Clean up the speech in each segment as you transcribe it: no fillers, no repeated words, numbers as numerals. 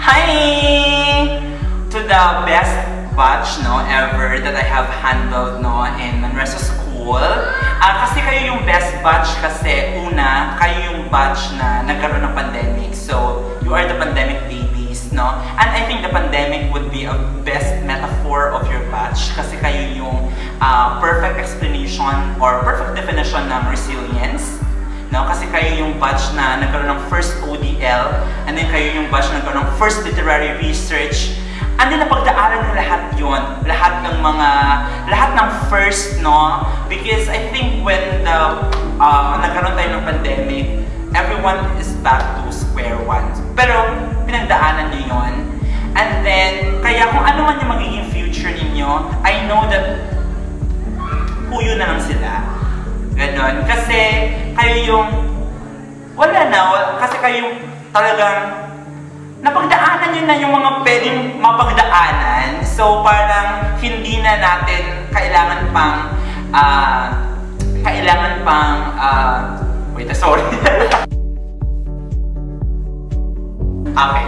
Hi! To the best batch ever that I have handled in Manresa School. Kasi kayo yung best batch kasi una, kayo yung batch na nagkaroon ng pandemic. So, you are the pandemic babies, no? And I think the pandemic would be a best metaphor of your batch kasi kayo yung perfect explanation or perfect definition ng resilience. No? Kasi kayo yung batch na nagkaroon ng first ODL, and then kayo yung batch na nagkaroon ng first literary research, and then napagdaanan ng lahat yun, lahat ng first, no? Because I think when nagkaroon tayo ng pandemic, everyone is back to square one. Pero pinagdaanan niyo yun, and then kaya kung ano man yung magiging future ninyo, I know that puyo na lang sila. Ganon. Kasi kayo yung kasi kayo yung talagang napagdaanan nyo na yung mga pwedeng mapagdaanan. So parang hindi na natin kailangan pang sorry. Okay.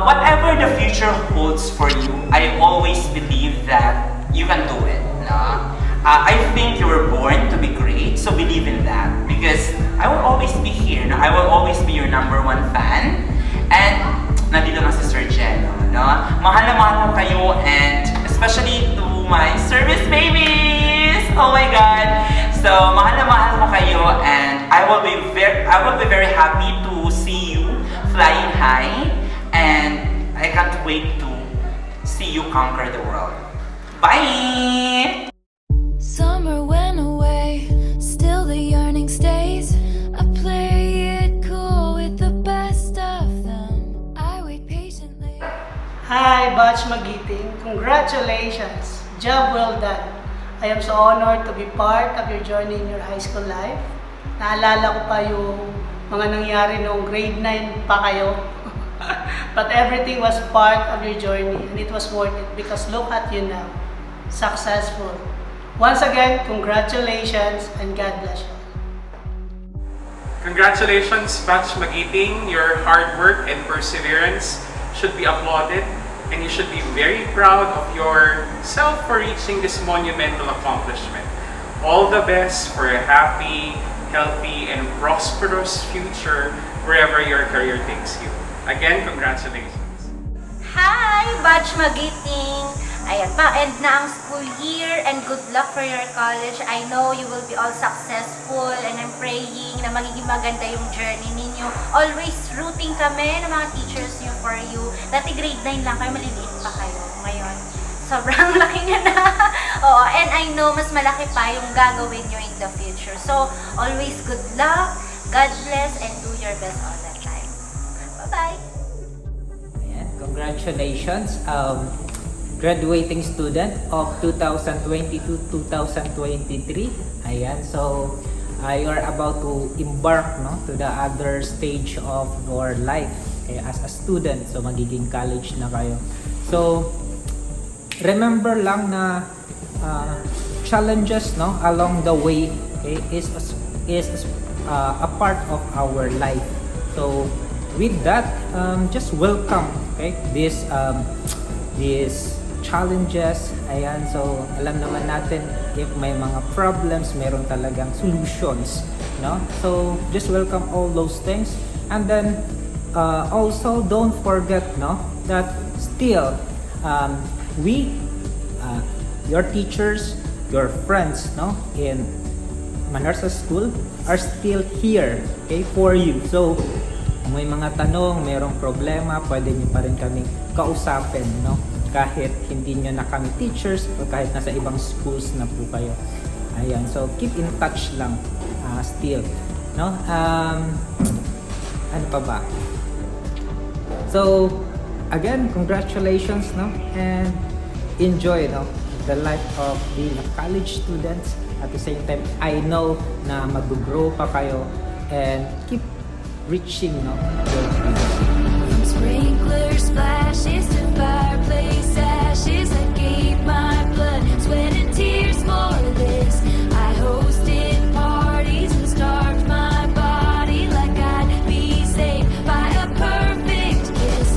Whatever the future holds for you, I always believe that you can do it. No? I think you were born to be great, so believe in that. Because I will always be here. No? I will always be your #1 fan. And nandito na si Sir Jen. No? Mahal na mahal ko kayo, and especially to my service babies! Oh my God! So, mahal na mahal ko kayo, and I will be very happy to see you flying high, and I can't wait to see you conquer the world. Bye! Summer went away, still the yearning stays. I play it cool with the best of them. I wait patiently. Hi, Batch Magiting. Congratulations. Job well done. I am so honored to be part of your journey in your high school life. Naalala ko pa yung mga nangyari noong grade 9 pa kayo. But everything was part of your journey, and it was worth it because look at you now. Successful. Once again, congratulations and God bless you. Congratulations, Batch Magiting. Your hard work and perseverance should be applauded, and you should be very proud of yourself for reaching this monumental accomplishment. All the best for a happy, healthy, and prosperous future wherever your career takes you. Again, congratulations. Hi, Batch Magiting! Ayan pa, end na ang school year, and good luck for your college. I know you will be all successful, and I'm praying na magiging maganda yung journey ninyo. Always rooting kami ng mga teachers niyo for you. Dati grade 9 lang kayo, maliliit pa kayo. Ngayon, sobrang laki niya na. Oo, and I know mas malaki pa yung gagawin niyo in the future. So, always good luck, God bless, and do your best all the time. Bye-bye! Ayan, congratulations, graduating student of 2022-2023. Ayan, so you're about to embark to the other stage of your life, okay, as a student. So magiging college na kayo. So remember lang na challenges along the way, okay, is a part of our life. So with that, just welcome, okay, this challenges. Ayan, so alam naman natin if may mga problems, meron talagang solutions, no? So just welcome all those things, and then also don't forget that still your teachers, your friends in Manresa School are still here, okay, for you. So kung may mga tanong, merong problema, pwede niyo pa rin kami kausapin, kahit hindi nyo na kami teachers o kahit nasa ibang schools na po kayo. Ayan, so keep in touch lang still, ano pa ba? So again, congratulations, and enjoy the life of being a college student. At the same time, I know na mag-grow pa kayo, and keep reaching your dreams. From sprinkler splashes to fireplace ashes, I gave my blood, sweat, and tears for this. I hosted parties and starved my body like I'd be saved by a perfect kiss.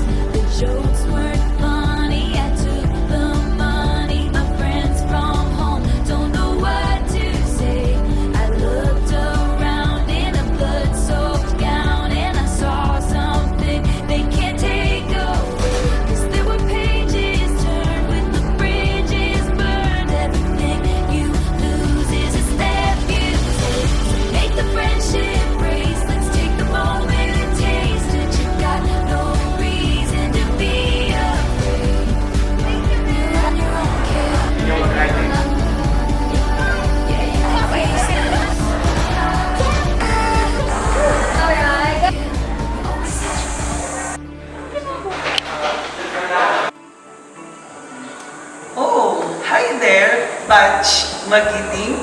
Magiting.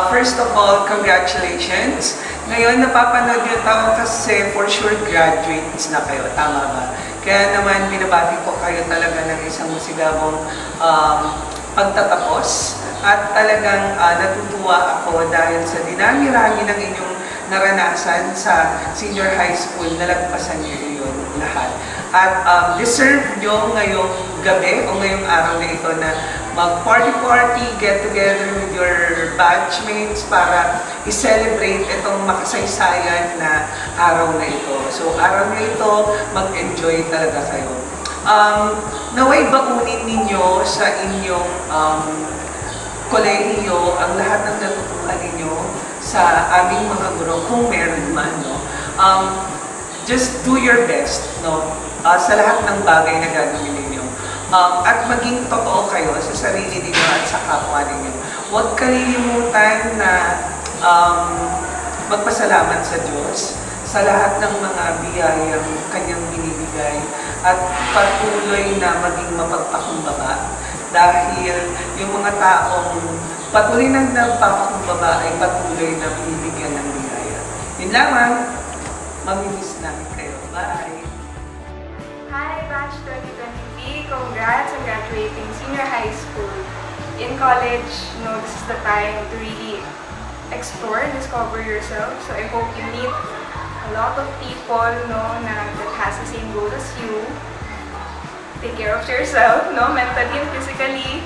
First of all, congratulations. Ngayon, napapanood niyo tao kasi for sure graduates na kayo. Tama ba? Kaya naman, binabati ko kayo talaga ng isang masigabong pagtatapos. At talagang natutuwa ako dahil sa dinami-rami ng inyong naranasan sa senior high school, nalagpasan niyo yun lahat. At deserve nyo ngayong gabi o ngayong araw na ito na mag-party-party, get together with your batchmates para i-celebrate itong makasaysayan na araw na ito. So, araw na ito, mag-enjoy talaga kayo. Naway baunin ninyo sa inyong kolehiyo ang lahat ng natutunan ninyo sa aming mga guro, kung meron man, no? Just do your best, no? Sa lahat ng bagay na gagawin ninyo. At maging totoo kayo sa sarili ninyo at sa kapwa ninyo. Huwag kalilimutan na magpasalamat sa Diyos sa lahat ng mga biyayang Kanyang binibigay at patuloy na maging mapagpakumbaba dahil yung mga taong patuloy na nagpapakumbaba ay patuloy na binibigyan ng biyaya. Yun lamang, mamimiss namin kayo. Bye! Hi, Batch 2023! Congrats on graduating senior high school. In college, this is the time to really explore and discover yourself. So I hope you meet a lot of people, that has the same goal as you. Take care of yourself, mentally and physically.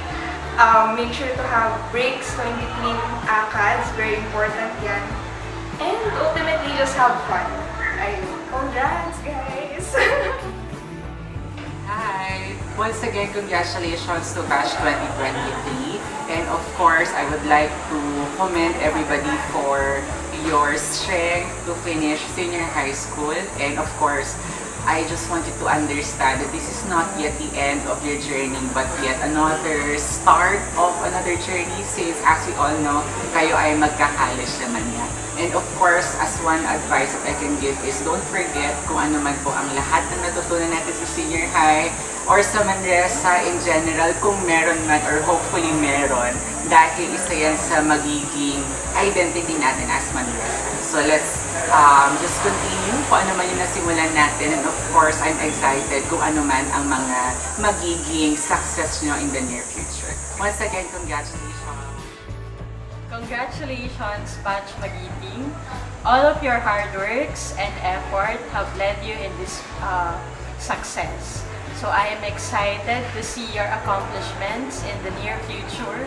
Make sure to have breaks in between ACADS, very important yan. And ultimately, just have fun. Congrats, guys! Hi! Once again, congratulations to Batch 2023. And of course, I would like to commend everybody for your strength to finish senior high school. And of course, I just want you to understand that this is not yet the end of your journey, but yet another start of another journey, since as we all know, kayo ay magka-college naman yan. And of course, as one advice that I can give is don't forget kung ano man po ang lahat na natutunan natin sa senior high or sa Manresa in general, kung meron man or hopefully meron, dahil isa yan sa magiging identity natin as Manresa. So let's just continue kung ano man yung nasimulan natin, and of course, I'm excited kung ano man ang mga magiging success nyo in the near future. Once again, congratulations! Congratulations, Batch Magiting. All of your hard works and effort have led you in this success. So I am excited to see your accomplishments in the near future.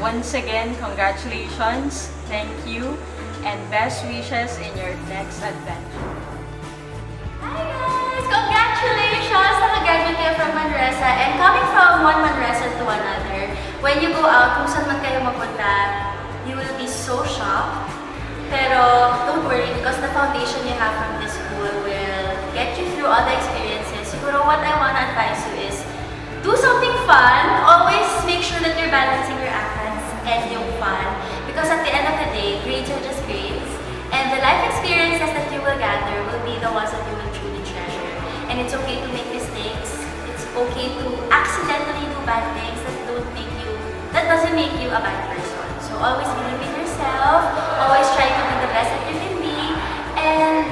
Once again, congratulations, thank you, and best wishes in your next adventure. Hi guys! Congratulations! Nakagraduate kayo from Manresa, and coming from one Manresa to another, when you go out, kung saan man kayo mapunta, you will be so shocked. Pero don't worry, because the foundation you have from this school will get you through all the experiences. Siguro what I want to advise you is do something fun. Always make sure that you're balancing your ACADS and yung fun. Because at the end of the day, grades are just grades. And the life experiences that you will gather will be the ones that you will truly treasure. And it's okay to make mistakes. It's okay to accidentally do bad things that doesn't make you a bad person. So always believe in yourself, always try to be the best that you can be, and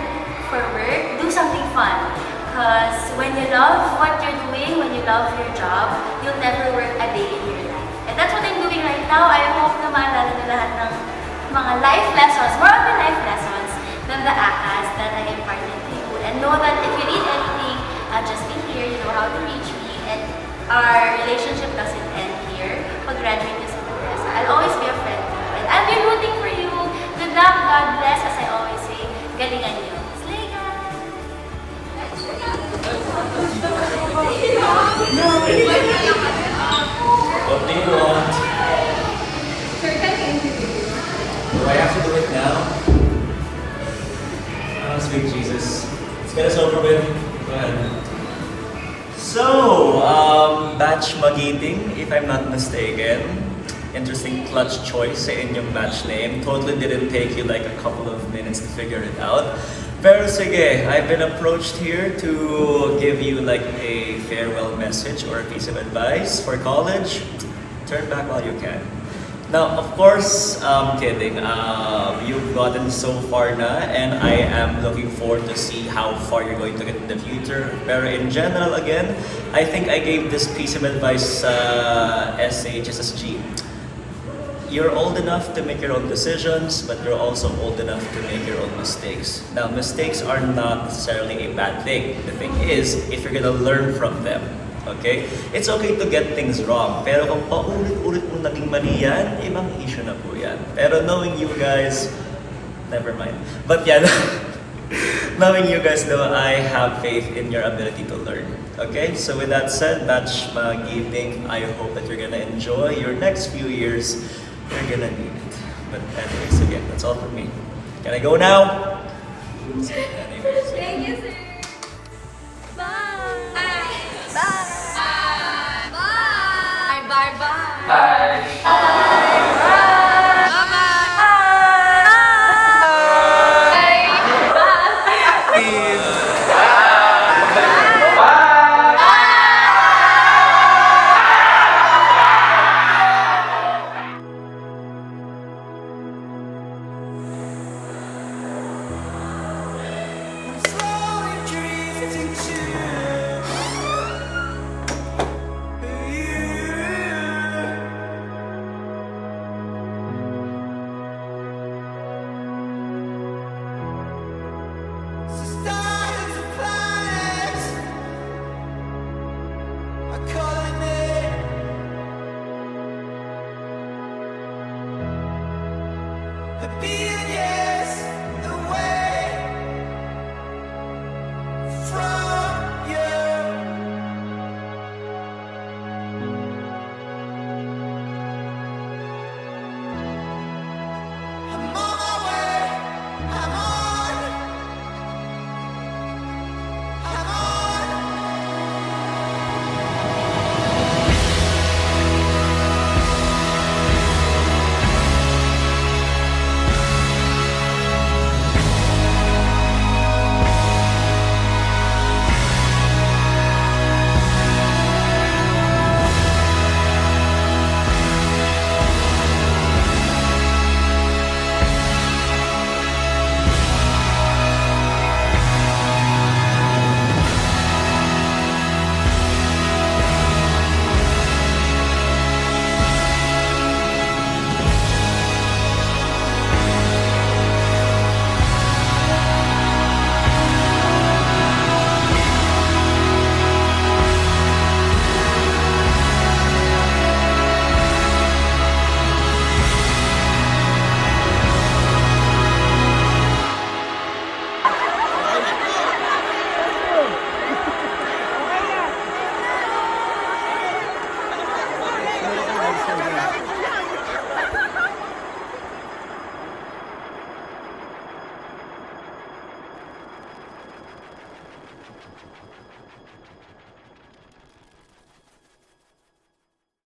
for work, do something fun. Because when you love what you're doing, when you love your job, you'll never work a day in your life. And that's what I'm doing right now. I hope na maalala na lahat ng mga life lessons, more of the life lessons than the ACADS that I imparted to you. And know that if you need anything, I'll just be here, you know how to reach me, and our relationship doesn't end here. Pag-graduate ka sa Manresa, I'll always be a friend to you. And I'll be rooting for you. Good luck, God bless, as I always say. Galingan niyo. Slay, guys! What do you want? Do I have to do it now? Oh, sweet Jesus. Let's get us over with. Go ahead. So, batch Magiting, if I'm not mistaken. Interesting clutch choice sa inyong batch name. Totally didn't take you like a couple of minutes to figure it out. Pero sige, I've been approached here to give you like a farewell message or a piece of advice for college. Turn back while you can. Now, of course, kidding. You've gotten so far na, and I am looking forward to see how far you're going to get in the future. Pero in general, again, I think I gave this piece of advice sa SHSSG. You're old enough to make your own decisions, but you're also old enough to make your own mistakes. Now, mistakes are not necessarily a bad thing. The thing is, if you're gonna learn from them, okay? It's okay to get things wrong, pero kung paulit-ulit mong naging mali yan, ibang issue na po yan. Pero knowing you guys, never mind. But yeah, knowing you guys though, I have faith in your ability to learn. Okay, so with that said, Batch Magiting, I hope that you're gonna enjoy your next few years. You're gonna need it. But anyways, again, that's all from me. Can I go now? Anyways. Thank you, sir. Bye. Bye. Bye. Bye. Bye. Bye. Bye!